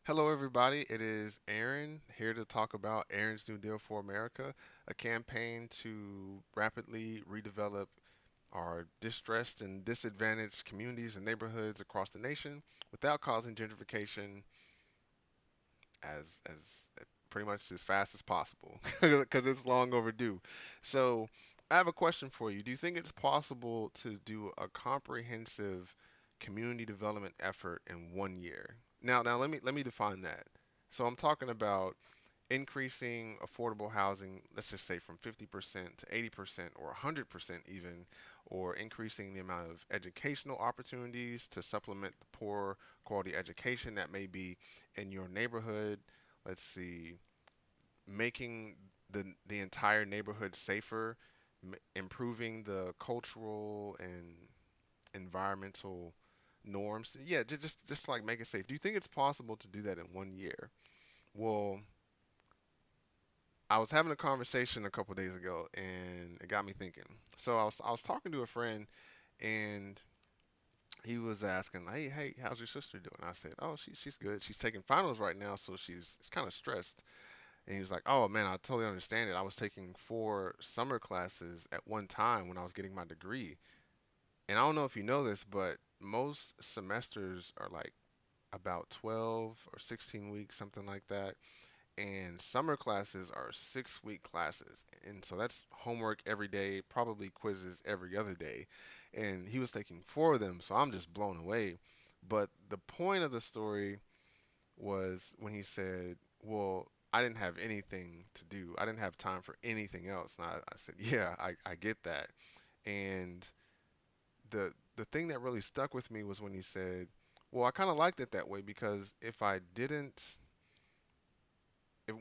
Hello, everybody. It is Aaron here to talk about Aaron's New Deal for America, a campaign to rapidly redevelop our distressed and disadvantaged communities and neighborhoods across the nation without causing gentrification as pretty much as fast as possible because it's long overdue. So, I have a question for you. Do you think it's possible to do a comprehensive community development effort in 1 year? Now let me define that. So I'm talking about increasing affordable housing, let's just say from 50% to 80% or 100% even, or increasing the amount of educational opportunities to supplement the poor quality education that may be in your neighborhood. Let's see, making the entire neighborhood safer, improving the cultural and environmental norms. Yeah, just like make it safe. Do you think it's possible to do that in 1 year? Well, I was having a conversation a couple days ago, and it got me thinking. So I was talking to a friend, and he was asking, "Hey, how's your sister doing?" I said, "Oh, she's good. She's taking finals right now, so she's kind of stressed." And he was like, "Oh man, I totally understand it. I was taking 4 summer classes at one time when I was getting my degree, and I don't know if you know this, but most semesters are like about 12 or 16 weeks, something like that." And summer classes are 6 week classes. And so that's homework every day, probably quizzes every other day. And he was taking 4 of them, so I'm just blown away. But the point of the story was when he said, "Well, I didn't have anything to do. I didn't have time for anything else." And I said, "Yeah, I get that." And the thing that really stuck with me was when he said, "Well, I kind of liked it that way because if I didn't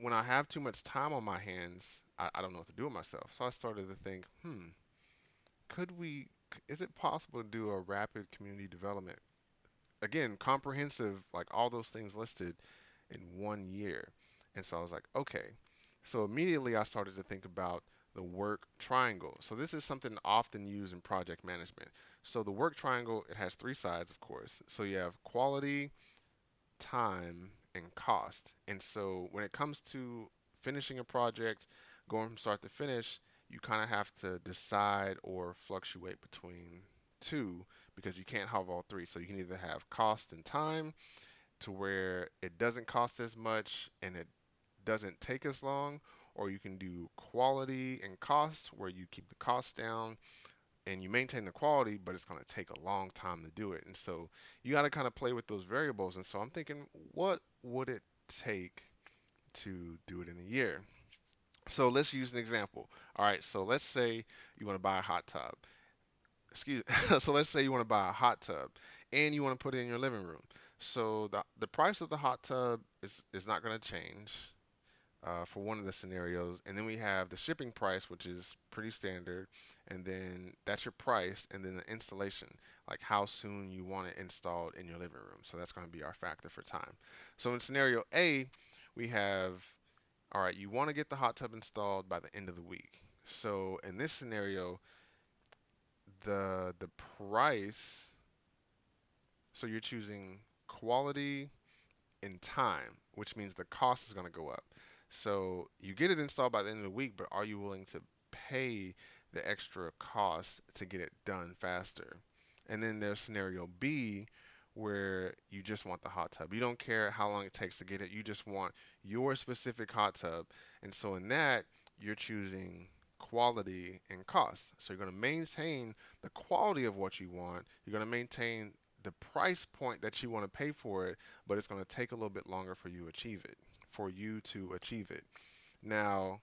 when I have too much time on my hands, I don't know what to do with myself." So I started to think, could we, is it possible to do a rapid community development? Again, comprehensive, like all those things listed in 1 year. And so I was like, okay. So immediately I started to think about the work triangle. So this is something often used in project management. So the work triangle, it has 3 sides, of course. So you have quality, time, and cost. And so when it comes to finishing a project, going from start to finish, you kind of have to decide or fluctuate between two because you can't have all three. So you can either have cost and time to where it doesn't cost as much and it doesn't take as long, or you can do quality and cost where you keep the cost down and you maintain the quality, but it's going to take a long time to do it. And so you got to kind of play with those variables. And so I'm thinking, what would it take to do it in a year? So let's use an example. All right, so let's say you want to buy a hot tub. Excuse So let's say you want to buy a hot tub and you want to put it in your living room. So the price of the hot tub is not going to change for one of the scenarios. And then we have the shipping price, which is pretty standard. And then that's your price. And then the installation, like how soon you want it installed in your living room. So that's going to be our factor for time. So in scenario A, we have, all right, you want to get the hot tub installed by the end of the week. So in this scenario, the price, so you're choosing quality in time, which means the cost is going to go up. So you get it installed by the end of the week, but are you willing to pay the extra cost to get it done faster? And then there's scenario B where you just want the hot tub. You don't care how long it takes to get it. You just want your specific hot tub. And so in that, you're choosing quality and cost. So you're going to maintain the quality of what you want. You're going to maintain the price point that you want to pay for it, but it's going to take a little bit longer for you achieve it, for you to achieve it. Now,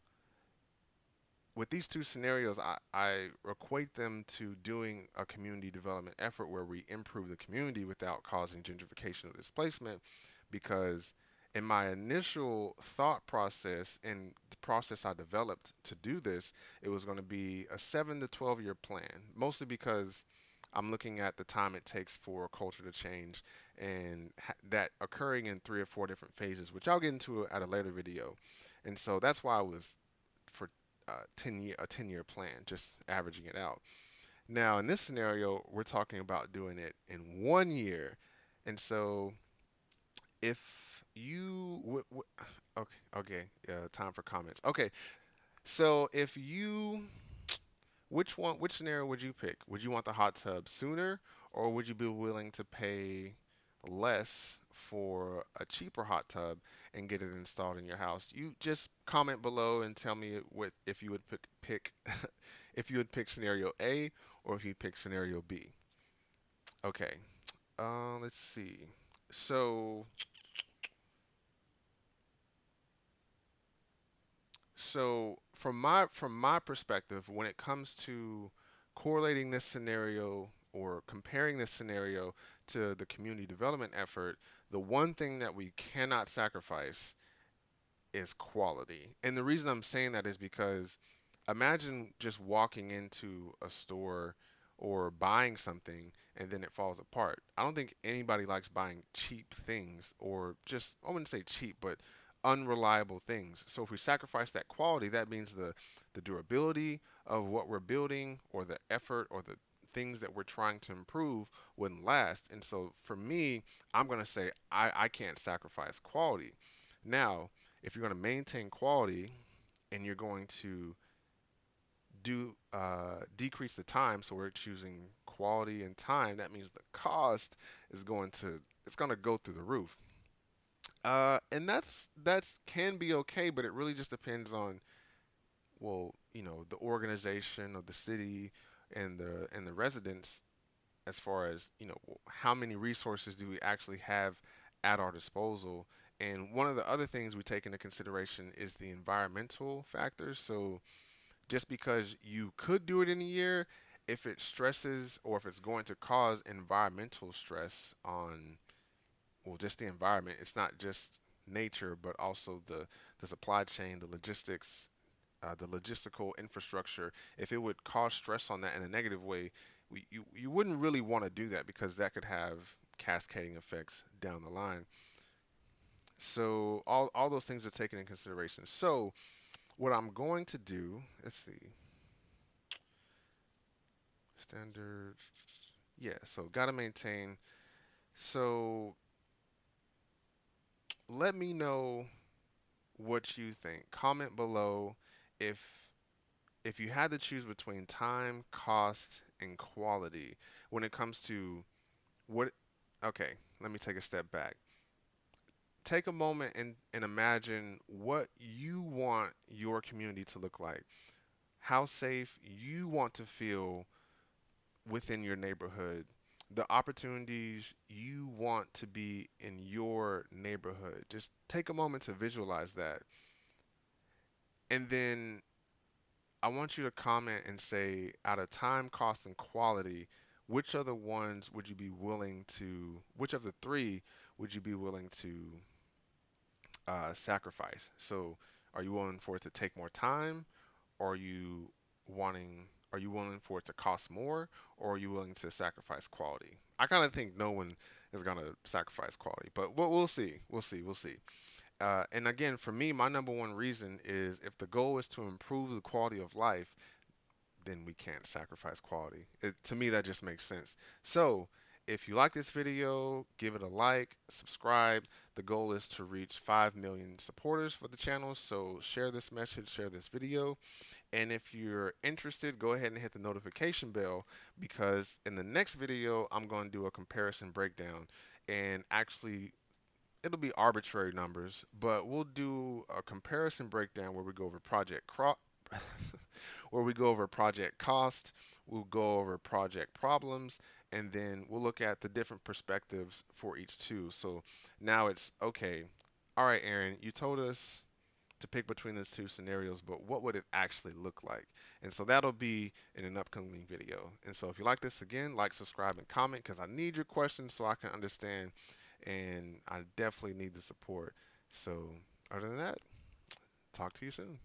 with these two scenarios, I equate them to doing a community development effort where we improve the community without causing gentrification or displacement. Because in my initial thought process and the process I developed to do this, it was going to be a 7 to 12 year plan, mostly because I'm looking at the time it takes for a culture to change and that occurring in 3 or 4 different phases, which I'll get into at a later video. And so that's why I was for 10 year a 10-year plan, just averaging it out. Now in this scenario, we're talking about doing it in 1 year, and so if okay, okay, time for comments. Okay, so if you, which scenario would you pick? Would you want the hot tub sooner, or would you be willing to pay less for a cheaper hot tub and get it installed in your house? You just comment below and tell me what if you would pick if you would pick scenario A or if you pick scenario B. Okay. Let's see. So, from my perspective, when it comes to correlating this scenario or comparing this scenario to the community development effort, the one thing that we cannot sacrifice is quality. And the reason I'm saying that is because imagine just walking into a store or buying something and then it falls apart. I don't think anybody likes buying cheap things or just, I wouldn't say cheap, but unreliable things. So if we sacrifice that quality, that means the durability of what we're building or the effort or the things that we're trying to improve wouldn't last. And so for me, I'm going to say I can't sacrifice quality. Now, if you're going to maintain quality and you're going to do decrease the time, so we're choosing quality and time, that means the cost is going to go through the roof. And that's can be okay, but it really just depends on, well, the organization of the city and the residents, as far as, how many resources do we actually have at our disposal. And one of the other things we take into consideration is the environmental factors. So just because you could do it in a year, if it stresses or if it's going to cause environmental stress on, well, just the environment, it's not just nature, but also the supply chain, the logistics, the logistical infrastructure. If it would cause stress on that in a negative way, you wouldn't really want to do that because that could have cascading effects down the line. So all those things are taken in consideration. So what I'm going to do, let's see, standards. Yeah, so gotta maintain. So let me know what you think. Comment below if if you had to choose between time, cost, and quality when it comes to what. Okay, let me take a step back. Take a moment and imagine what you want your community to look like. How safe you want to feel within your neighborhood, the opportunities you want to be in your neighborhood. Just take a moment to visualize that. And then I want you to comment and say, out of time, cost, and quality, which of the ones would you be willing to, which of the three would you be willing to sacrifice? So, are you willing for it to take more time? Are you wanting, are you willing for it to cost more, or are you willing to sacrifice quality? I kind of think no one is going to sacrifice quality, but we'll see. We'll see. We'll see. And again, for me, my number one reason is if the goal is to improve the quality of life, then we can't sacrifice quality. To me, that just makes sense. So, if you like this video, give it a like, subscribe. The goal is to reach 5 million supporters for the channel. So, share this message, share this video. And if you're interested, go ahead and hit the notification bell because in the next video, I'm going to do a comparison breakdown and actually it'll be arbitrary numbers, but we'll do a comparison breakdown where we go over where we go over project cost, we'll go over project problems, and then we'll look at the different perspectives for each two. So now it's okay. All right, Aaron, you told us to pick between those two scenarios, but what would it actually look like? And so that'll be in an upcoming video. And so if you like this again, like, subscribe, and comment because I need your questions so I can understand, and I definitely need the support. So other than that, talk to you soon.